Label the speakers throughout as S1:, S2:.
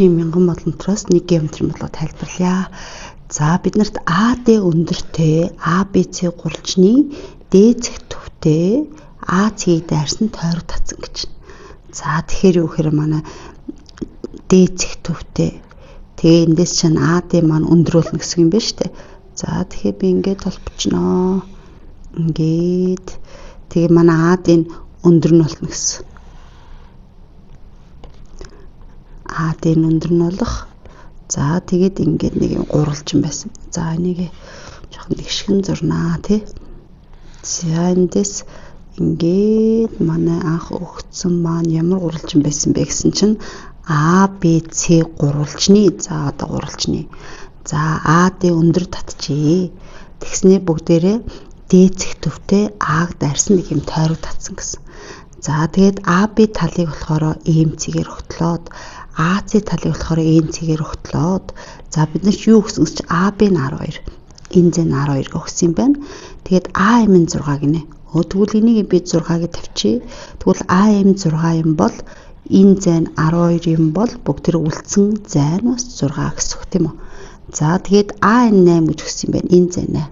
S1: мянган боломтроос нэг геометрийн бодлого тайлбарлая. За биднэрт АД өндөртэй ABC гурвалжны D зэх төвтэй А цэгийг дайрсан тойрог татсан гэж. За тэгэхээр юу гэхээр манай D зэх төвтэй. Тэгээ эндээс чинь AD маань өндрүүлнэ гэсэн юм байна шүү дээ. За тэгэхээр би ингээд толбочноо. Ингээд тэгээ манай AD-ийн өндөр нь болно гэсэн. AD-ийн өндөр нь болох. За тэгээд ингээд нэг юм гурвалжин байсан. За энийг жоохон тэгшгэн зурнаа тий. За эндээс ингээд манай анх өгсөн маань ямар гурвалжин байсан бэ гэсэн чинь А, Б, С гурвалжны за одоо гурвалжны. За AD өндөр татчихъя. Тэгснээ бүгдээрээ D зэх төвтэй А-г дайрсан нэг юм тойрог татсан гэсэн. За тэгээд AB талыг болохоор ийм цэгээр өгтлөөд AC талыг болохоор ийм цэгээр өгтлөөд за бид нар юу гэсэн чинь AB нь 12. Энэ зэн 12 өгсөн юм байна. Тэгээд AM нь 6 гинэ. Тэгвэл энийг би 6-ыг тавьчих. Тэгвэл AM 6 юм бол энэ зайн 12 юм бол бүгд тэр үлдсэн зайн бас 6 гэсэн үг тийм үү. За тэгээд AN8 гэж өгсөн юм байна. Энэ зайн 8.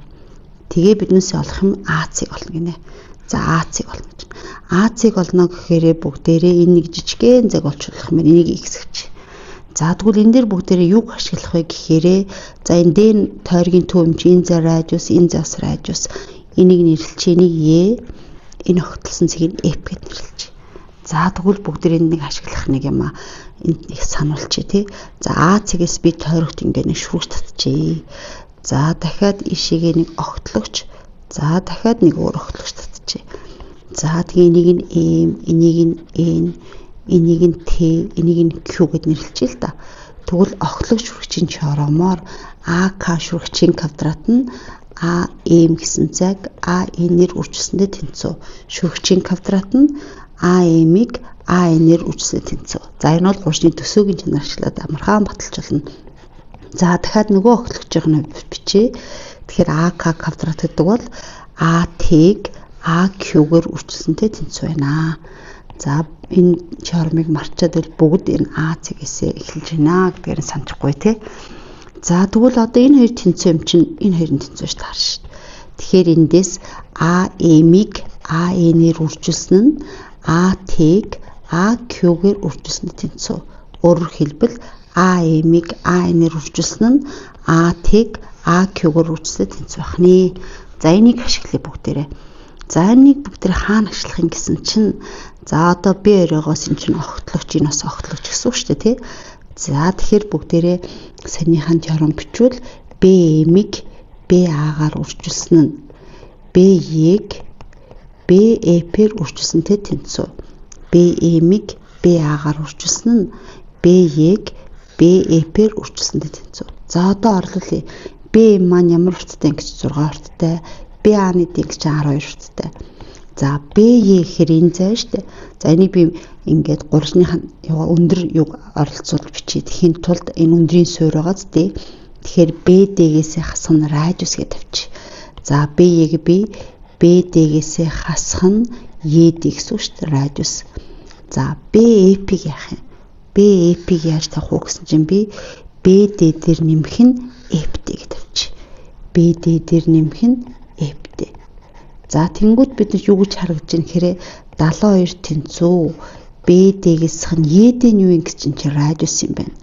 S1: Тэгээ биднээс олох юм AC болно гинэ. За AC болно гэж. AC-г олно гэхээр бүгдээрээ энэ нэг жижигхэн зэг олчлох юм. Энийг X гэж. За тэгвэл энэ дээр бүгдээрээ юг ашиглах вэ гэхээр за энэ дээр тойргийн төвөмж энэ зай радиус, энэ зас радиус энийг нэрлэлч энийг E энэ огтлсон цэгийг F гэж нэрлэлч. За тэгвэл бүгдээр энийг ашиглах нэг юм а энд их сануулчих тий. За А цэгээс би тойрогт ингээд нэг шүргэж татчихъя. За дахиад ишигээ нэг огтлогч. За дахиад нэг өөр огтлогч татчихъя. За тэгээ энийг нь M, энийг нь N, энийг нь T, энийг нь Q гэд нэрлэлчихье л да. Тэгвэл огтлогч шүргчийн чоромоор AK шүргчийн квадрат нь AM гэсэн цаг AN-ээр үржилсэндээ тэнцүү. Шүргчийн квадрат нь AM-ыг AN-ээр үржилсэндээ тэнцүү. За энэ бол гурвчны төсөөгийн чанар ашиглаад амархан баталж болно. За дахиад нөгөө огтлогчийн бичээ. Тэгэхээр AK квадрат гэдэг бол AT-г AQ-гээр үржилсэндээ тэнцүү байна. За энэ чормыг марчаад бол бүгд энэ А цэгээсээ эхэлж байна гэдгээр санахгүй тий. За тэгвэл одоо энэ хоёр тэнцүү юм чинь энэ хоёрын тэнцүү шүү таарш шүү. Тэгэхээр эндээс AM-ыг AN-ээр үржилсэн нь AT-г AQ-гээр үржилсэндээ тэнцүү. Өөрөөр хэлбэл AM-ыг AN-ээр үржилсэн нь AT-г AQ-гээр үржилсэндээ тэнцүү байх нэ. За энийг ашиглая бүгдээрээ. За энийг бүгдээр хаана ашиглах юм гэсэн чинь за одоо B2-оос энэ чинь огтлогч энэ бас огтлогч гэсэн үг шүү дээ тий. За тэгэхээр бүгдээрээ санийхан теорем бичвэл BM-ийг BA-гаар үржилсэн нь B-ийг BE-пээр үржилсэнтэй тэнцүү. BM-ийг BA-гаар үржилсэн нь B-ийг BE-пээр үржилсэнтэй тэнцүү. За одоо орлуулъя. B маань ямар урттай ингэж 6 урттай, BA-ны ингэж 12 урттай. За BE гэхээр энэ зай шүү дээ. За энийг би ингээд гурвчныхаа өндөр юг оролцуулж бичиж тэхийн тулд энэ өндрийн суурь байгаа зү. Тэгэхээр BD-гээс хасах нь радиус гэж тавьчих. За BE-г би BD-гээс хасах нь ED гэсэн үг шүү дээ, радиус. За BEP-г яах юм? BEP-г яаж тавих вэ гэсэн чинь би BD дээр нэмэх нь FD гэж тавьчих. BD дээр нэмэх нь FD. За тэнгууд бид юу гэж харагдаж байна гэхээр 72 тэнцүү BD-гээс нь ED нь юу юм гэж чинь радиус юм байна.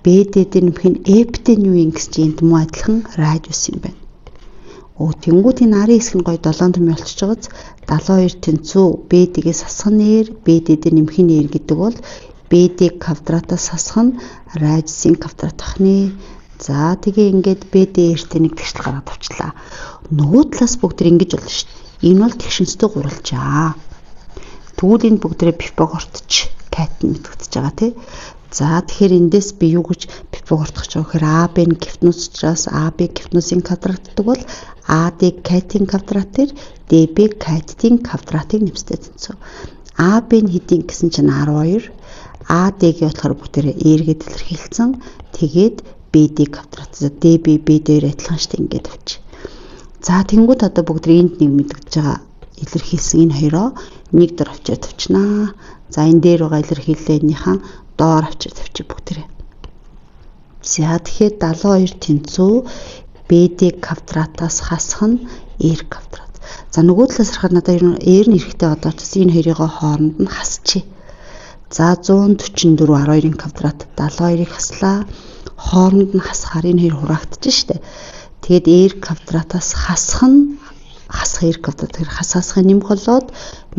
S1: BD дээр нэмэх нь FD нь юу юм гэж чинь энд муу адилхан радиус юм байна. Тэнгууд энэ арын хэсэг нь гоё 7 төмөө болчихж байгааз 72 тэнцүү BD-гээс хасах нэр BD дээр нэмэх нэр гэдэг бол BD квадратаас хасах нь радиусын квадрат ахны. За тэгээ ингээд BD-тэй нэг тэгшил гаргаад авчлаа. Нөгөө талаас бүгд ингэж болно шүү дээ. Энэ бол тэгшинцтэй гурвалжаа. Тэгвэл энэ бүгдээ Пифагортч катн мэдэгдэж байгаа тий. За тэгэхээр эндээс би юу гэж Пифагортч гэж байгаа гэхээр AB нь гипнус учраас AB гипнусын квадрат гэдэг бол AD катын квадратээр DB катын квадратыг нэмстэй тэнцүү. AB нь хэдийн гэсэн чинь 12, AD-г болохоор бүгдээ эргээд илэрхийлсэн. Тэгээд BD квадрат DB B-дээр адилхан штэ ингээд авчих. За тэнгууд одоо бүгд энд нэг мэдэгдэж байгаа илэрхийлсэн энэ хоёроо нэг дөр авчиад тавьчихнаа. За энэ дээр байгаа илэрхийлэлийнхаа доор авчир тавьчих бүгдээрээ. За тэгэхээр 72 тэнцүү BD квадратаас хасах нь R квадрат. За нөгөө талаас харахад надад R нь эрэхтэй одоо ч энэ хоёрын хооронд нь хасчих. За 144 12-ын квадрат 72-ыг хаслаа. Хооронд нь хасахаар энэ хоёр хураагдчих штэ. Тэгээд R квадратаас хасах нь R квадрат тэгэхээр хасахын нэмэх болоод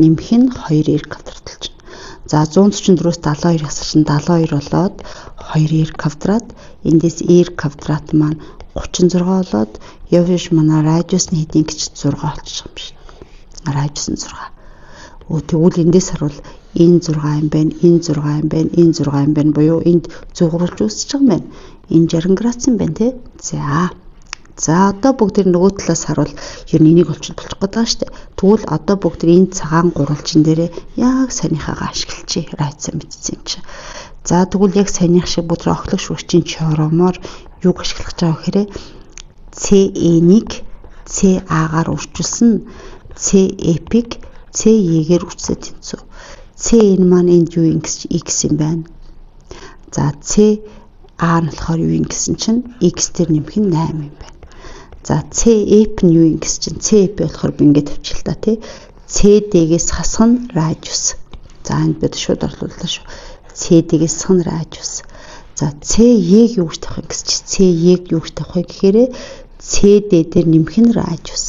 S1: нэмэх нь 2R квадрат болж байна. За 144-өөс 72 хасчихсан 72 болоод 2R квадрат. Эндээс R квадрат маань 36 болоод явж манай радиусны хэдийн гэж 6 болчих юм шиг. Радиус нь 6. Тэгвэл эндээс харуул энэ 6 юм байна, энэ 6 юм байна, энэ 6 юм байна буюу энд зугруулж үүсэж байгаа юм байна. Энэ 60 градус юм байна тий. За одоо бүгд нөгөө талаас харуул ер нь энийг болчих байгаа шүү дээ. Тэгвэл одоо бүгд энэ цагаан гурвалжин дээрээ яг санийхаагаа ашиглачи радиус мэдсэн юм чи. За тэгвэл яг санийх шиг бүгд охлог шүргчийн чоромоор юг ашиглах гэж байгаа гэхээр CE-ийг CA-гаар үржүүлсэн CE-ийг CE-гээр үржүүлсэн тэнцүү. CE маань энд юу x юм байна. За CA нь болохоор юу гэсэн чинь x дээр нэмэх нь 8 юм байна. За CF нь юу гэсэн чинь CF болохоор би ингээд тавьчих л та тий. CD-гээс хасах нь радиус. За энд бид шууд орлууллаа шүү. CD-гээс хасах нь радиус. За CE-г юу гэж тавих юм гэсэн чинь CE-г юу гэж тавих вэ гэхээр CD дээр нэмэх нь радиус.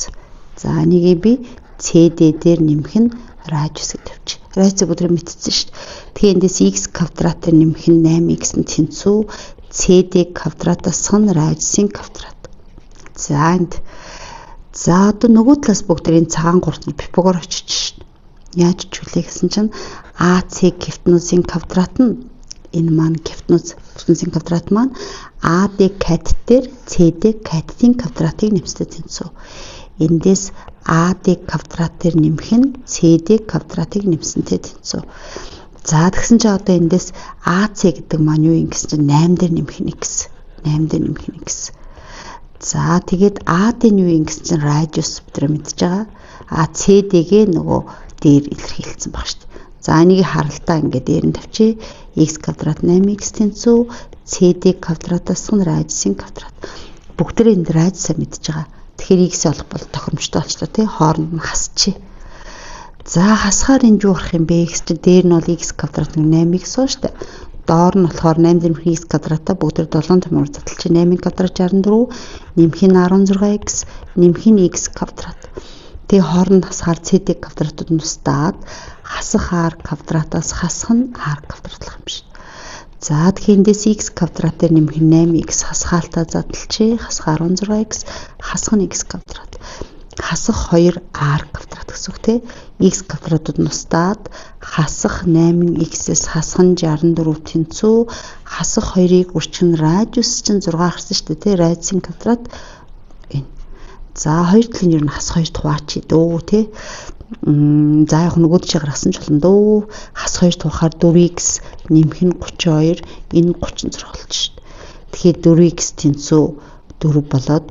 S1: За энийг би CD дээр нэмэх нь радиус гэж тавьчих. Радиусыг өдрөө мэдчихсэн шүү дээ. Тэгэхээр эндээс x квадратаар нэмэх нь 8x нь тэнцүү CD квадратаас сан радиусын квадрат. За одоо нөгөө талаас бүгд энэ цагаан гуравтанд Пифагор очиж шүү дээ. Яаж чиглэе гэсэн чинь AC гипотенузын квадрат нь энэ маань гипотенузын квадрат маань AD катет дээр CD катетын квадратыг нэмстэй тэнцүү. Эндээс AD квадрат дээр нэмэх нь CD квадратыг нэмсэнтэй тэнцүү. За тэгсэн чинь одоо эндээс AC гэдэг маань юу юм гэсэн чинь 8 дээр нэмэх нь x. 8 дээр нэмэх нь x. За тэгээд AD-ийн юу юм гэсэн чинь радиус өдрөө мэдж байгаа. CD-гээ нөгөө дээр илэрхийлсэн баг шүү дээ. За энийг харалтаа ингээд дээр нь тавьчих. X квадрат 8x тэнцүү CD квадратаас нь радиусын квадрат. Бүгдээ энд радиусаа мэдж байгаа. Тэгэхээр x олох бол тохиромжтой болчлоо тий. Хооронд нь хасчих. За хасахаар энэ юу гарах юм бэ гэж чинь дээр нь бол x квадрат 8x суу шүү дээ. Доор нь болохоор 8 дээр x квадратаа бүгд 7 томор задлж 8 квадрат 64 нэмэх нь 16x нэмэх нь x квадрат. Тэгээ хооронд хасахаар CD квадратууд нь устдаад хасах r квадратаас хасах нь r квадратлах юм шиг. За тэгэхээр эндээс x квадрат дээр нэмэх нь 8x хасгаалтаа задлж хасах 16x хасах нь x квадрат. Хасах 2r квадрат гэсэн үг тий. X квадратууд нь устдаад хасах 8x-с хасах нь 64 тэнцүү хасах 2-ыг үрчгэн радиус чинь 6 гарсан шүү дээ тий. Радиусын квадрат энэ. За хоёр талын ер нь хасах 2 тухаач дөө тий. За яг нөгөө тийш гаргасан ч болно дөө. Хасах 2 тухахаар 4x нэмэх нь 32 энэ 36 болж шүү дээ. Тэгэхээр 4x тэнцүү 4 болоод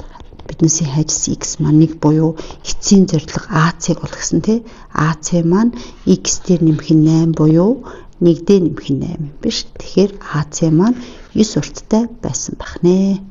S1: биднээсийн хайжс x маань 1 буюу эцсийн зорилго AC-г бол гэсэн тий. AC маань x дээр нэмэх нь 8 буюу 1 дээр нэмэх нь 8 юм биш. Тэгэхээр AC маань 9 урттай байсан байх нэ.